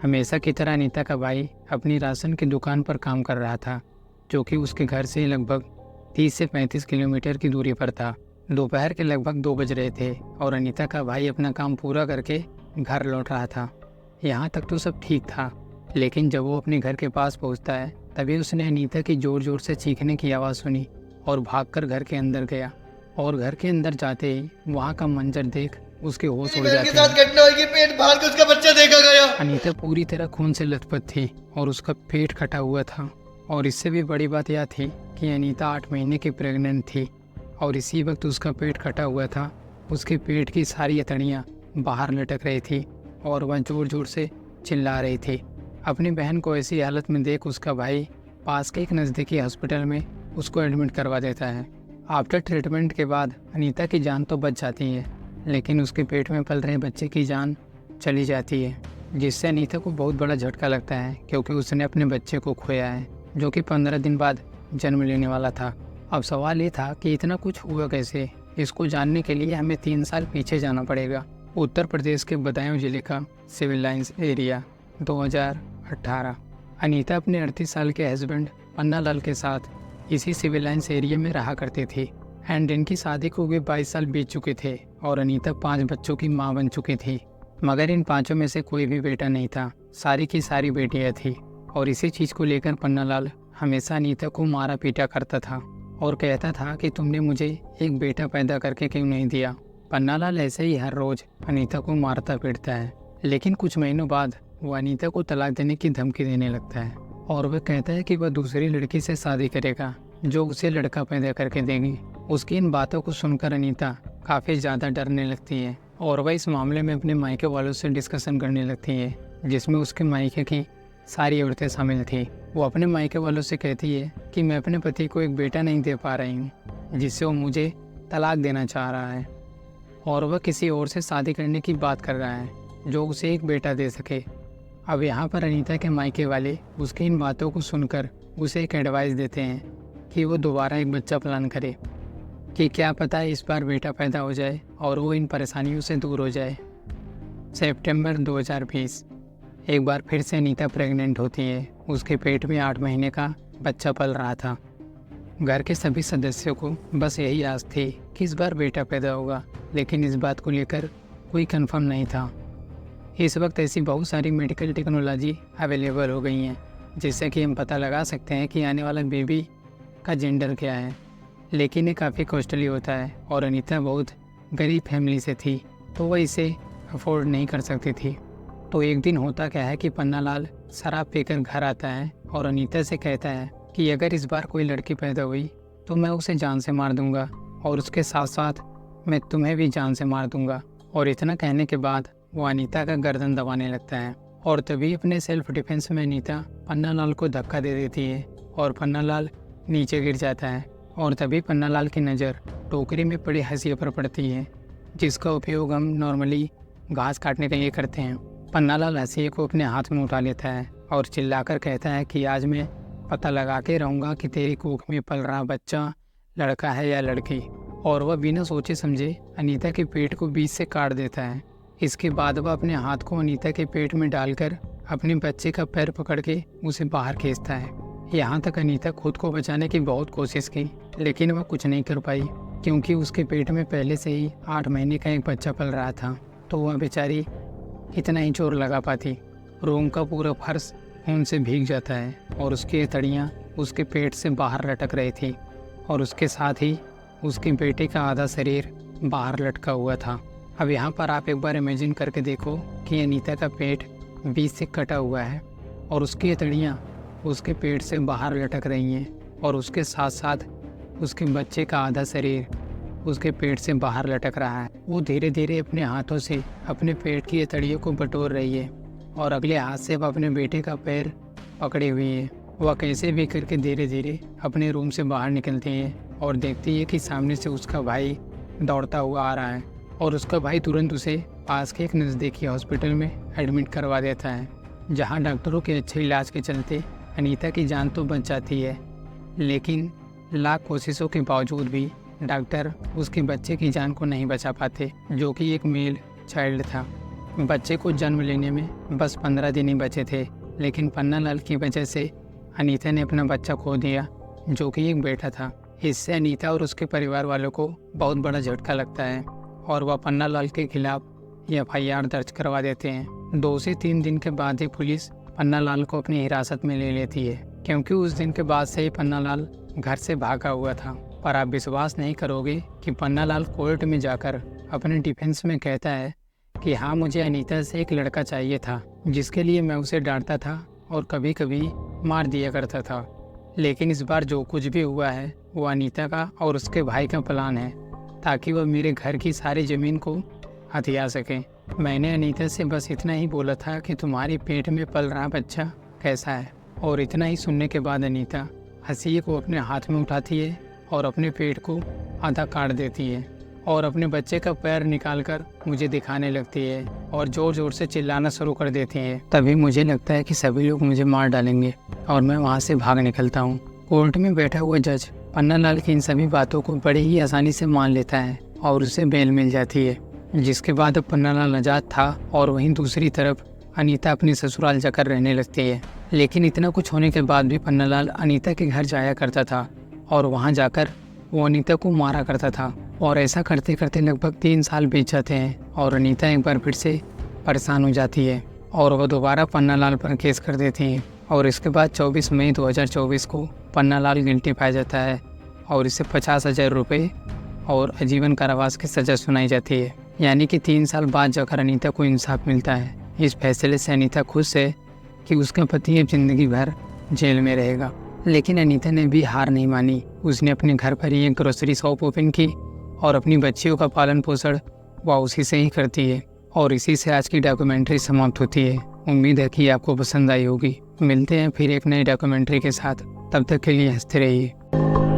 हमेशा की तरह अनीता का भाई अपनी राशन की दुकान पर काम कर रहा था, जो कि उसके घर से लगभग 30 से 35 किलोमीटर की दूरी पर था। दोपहर के लगभग 2 बज रहे थे और अनीता का भाई अपना काम पूरा करके घर लौट रहा था। यहाँ तक तो सब ठीक था, लेकिन जब वो अपने घर के पास पहुँचता है तभी उसने अनीता की ज़ोर ज़ोर से चीखने की आवाज़ सुनी और भागकर घर के अंदर गया। और घर के अंदर जाते ही वहाँ का मंजर देख उसके होश उड़ बहन के जाते साथ हैं। घटना हुई कि पेट फाड़ के उसका बच्चा देखा गया। अनीता पूरी तरह खून से लथपथ थी और उसका पेट कटा हुआ था। और इससे भी बड़ी बात यह थी कि अनीता 8 महीने की प्रेग्नेंट थी और इसी वक्त उसका पेट कटा हुआ था। उसके पेट की सारी अतड़ियाँ बाहर लटक रही थी और वह ज़ोर ज़ोर से चिल्ला रही थी। अपनी बहन को ऐसी हालत में देख उसका भाई पास के एक नज़दीकी हॉस्पिटल में उसको एडमिट करवा देता है। आफ्टर ट्रीटमेंट के बाद अनीता की जान तो बच जाती है, लेकिन उसके पेट में पल रहे बच्चे की जान चली जाती है, जिससे अनीता को बहुत बड़ा झटका लगता है क्योंकि उसने अपने बच्चे को खोया है, जो कि 15 दिन बाद जन्म लेने वाला था। अब सवाल ये था कि इतना कुछ हुआ कैसे। इसको जानने के लिए हमें 3 साल पीछे जाना पड़ेगा। उत्तर प्रदेश के बदायूं जिले का सिविल लाइंस एरिया, 2018। अनीता अपने 38 साल के हस्बैंड पन्ना लाल के साथ इसी सिविल लाइंस एरिया में रहा करती थी एंड इनकी शादी को भी 22 साल बीत चुके थे और अनीता 5 बच्चों की मां बन चुकी थी। मगर इन 5 में से कोई भी बेटा नहीं था, सारी की सारी बेटियां थी। और इसी चीज़ को लेकर पन्ना लाल हमेशा अनीता को मारा पीटा करता था और कहता था कि तुमने मुझे एक बेटा पैदा करके क्यों नहीं दिया। पन्ना लाल ऐसे ही हर रोज़ अनीता को मारता पीटता है, लेकिन कुछ महीनों बाद वो अनीता को तलाक देने की धमकी देने लगता है और वह कहता है कि वह दूसरी लड़की से शादी करेगा जो उसे लड़का पैदा करके देगी। उसकी इन बातों को सुनकर अनीता काफ़ी ज़्यादा डरने लगती है और वह इस मामले में अपने मायके वालों से डिस्कशन करने लगती है, जिसमें उसके मायके की सारी औरतें शामिल थी। वो अपने मायके वालों से कहती है कि मैं अपने पति को एक बेटा नहीं दे पा रही हूँ, जिससे वो मुझे तलाक देना चाह रहा है और वह किसी और से शादी करने की बात कर रहा है जो उसे एक बेटा दे सके। अब यहाँ पर अनीता के मायके वाले उसकी इन बातों को सुनकर उसे एक एडवाइस देते हैं कि वो दोबारा एक बच्चा प्लान करे, कि क्या पता इस बार बेटा पैदा हो जाए और वो इन परेशानियों से दूर हो जाए। सितंबर 2020 एक बार फिर से अनीता प्रेग्नेंट होती है। उसके पेट में 8 महीने का बच्चा पल रहा था। घर के सभी सदस्यों को बस यही आस थी कि इस बार बेटा पैदा होगा, लेकिन इस बात को लेकर कोई कंफर्म नहीं था। इस वक्त ऐसी बहुत सारी मेडिकल टेक्नोलॉजी अवेलेबल हो गई हैं जिससे कि हम पता लगा सकते हैं कि आने वाला बेबी का जेंडर क्या है, लेकिन ये काफ़ी कॉस्टली होता है और अनीता बहुत गरीब फैमिली से थी तो वह इसे अफोर्ड नहीं कर सकती थी। तो एक दिन होता क्या है कि पन्ना लाल शराब पीकर घर आता है और अनीता से कहता है कि अगर इस बार कोई लड़की पैदा हुई तो मैं उसे जान से मार दूंगा और उसके साथ साथ मैं तुम्हें भी जान से मार दूंगा। और इतना कहने के बाद वो अनीता का गर्दन दबाने लगता है और तभी अपने सेल्फ डिफेंस में अनीता पन्ना लाल को धक्का दे देती है और पन्ना लाल नीचे गिर जाता है। और तभी पन्ना लाल की नज़र टोकरी में पड़ी हंसिया पर पड़ती है, जिसका उपयोग हम नॉर्मली घास काटने के लिए करते हैं। पन्ना लाल हंसिया को अपने हाथ में उठा लेता है और चिल्लाकर कहता है कि आज मैं पता लगा के रहूँगा कि तेरी कोख में पल रहा बच्चा लड़का है या लड़की। और वह बिना सोचे समझे अनीता के पेट को बीच से काट देता है। इसके बाद वह अपने हाथ को अनीता के पेट में डालकर अपने बच्चे का पैर पकड़ के उसे बाहर खींचता है। यहाँ तक अनीता खुद को बचाने की बहुत कोशिश की, लेकिन वह कुछ नहीं कर पाई क्योंकि उसके पेट में पहले से ही 8 महीने का एक बच्चा पल रहा था। तो वह बेचारी इतना ही जोर लगा पाती। रूम का पूरा फर्श खून से भीग जाता है और उसकी अतड़ियाँ उसके पेट से बाहर लटक रही थी और उसके साथ ही उसके बेटे का आधा शरीर बाहर लटका हुआ था। अब यहाँ पर आप एक बार इमेजिन करके देखो कि अनीता का पेट बीच से कटा हुआ है और उसकी अतड़ियाँ उसके पेट से बाहर लटक रही हैं और उसके साथ साथ उसके बच्चे का आधा शरीर उसके पेट से बाहर लटक रहा है। वो धीरे धीरे अपने हाथों से अपने पेट की अतड़ियों को बटोर रही है और अगले हाथ से वह अपने बेटे का पैर पकड़े हुई है। वह कैसे भी करके धीरे धीरे अपने रूम से बाहर निकलती है और देखती है कि सामने से उसका भाई दौड़ता हुआ आ रहा है और उसका भाई तुरंत उसे पास के एक नज़दीकी हॉस्पिटल में एडमिट करवा देता है, जहां डॉक्टरों के अच्छे इलाज के चलते अनीता की जान तो बच जाती है, लेकिन लाख कोशिशों के बावजूद भी डॉक्टर उसके बच्चे की जान को नहीं बचा पाते, जो कि एक मेल चाइल्ड था। बच्चे को जन्म लेने में बस 15 दिन ही बचे थे, लेकिन पन्नालाल की वजह से अनीता ने अपना बच्चा खो दिया, जो कि एक बेटा था। इससे अनीता और उसके परिवार वालों को बहुत बड़ा झटका लगता है और वह पन्नालाल के खिलाफ FIR दर्ज करवा देते हैं। 2 से 3 दिन के बाद ही पुलिस पन्नालाल को अपनी हिरासत में ले लेती है, क्योंकि उस दिन के बाद से ही पन्नालाल घर से भागा हुआ था। पर आप विश्वास नहीं करोगे कि पन्नालाल कोर्ट में जाकर अपने डिफेंस में कहता है कि हाँ, मुझे अनीता से एक लड़का चाहिए था, जिसके लिए मैं उसे डांटता था और कभी कभी मार दिया करता था। लेकिन इस बार जो कुछ भी हुआ है वो अनीता का और उसके भाई का प्लान है, ताकि वह मेरे घर की सारी ज़मीन को हथिया सके। मैंने अनीता से बस इतना ही बोला था कि तुम्हारे पेट में पल रहा बच्चा कैसा है, और इतना ही सुनने के बाद अनीता हसीए को अपने हाथ में उठाती है और अपने पेट को आधा काट देती है और अपने बच्चे का पैर निकालकर मुझे दिखाने लगती है और ज़ोर ज़ोर से चिल्लाना शुरू कर देती है। तभी मुझे लगता है कि सभी लोग मुझे मार डालेंगे और मैं वहाँ से भाग निकलता हूँ। कोर्ट में बैठा हुआ जज पन्नालाल की इन सभी बातों को बड़े ही आसानी से मान लेता है और उसे बेल मिल जाती है, जिसके बाद अब पन्नालाल आज़ाद था और वहीं दूसरी तरफ अनीता अपनी ससुराल जाकर रहने लगती है। लेकिन इतना कुछ होने के बाद भी पन्नालाल अनीता के घर जाया करता था और वहाँ जाकर वो अनीता को मारा करता था, और ऐसा करते करते लगभग 3 साल बीत जाते हैं और अनीता एक बार फिर से परेशान हो जाती है और वह दोबारा पन्नालाल पर केस कर देती है। और इसके बाद 24 मई 2024 को पन्नालाल गिल्टी पाया जाता है और इसे 50,000 रुपये और आजीवन कारावास की सज़ा सुनाई जाती है। यानी कि 3 साल बाद जाकर अनीता को इंसाफ मिलता है। इस फैसले से अनीता खुश है कि उसका पति अब जिंदगी भर जेल में रहेगा। लेकिन अनीता ने भी हार नहीं मानी। उसने अपने घर पर ही एक ग्रोसरी शॉप ओपन की और अपनी बच्चियों का पालन पोषण वह उसी से ही करती है। और इसी से आज की डॉक्यूमेंट्री समाप्त होती है। उम्मीद है कि आपको पसंद आई होगी। मिलते हैं फिर एक नई डॉक्यूमेंट्री के साथ, तब तक के लिए हंसते रहिए।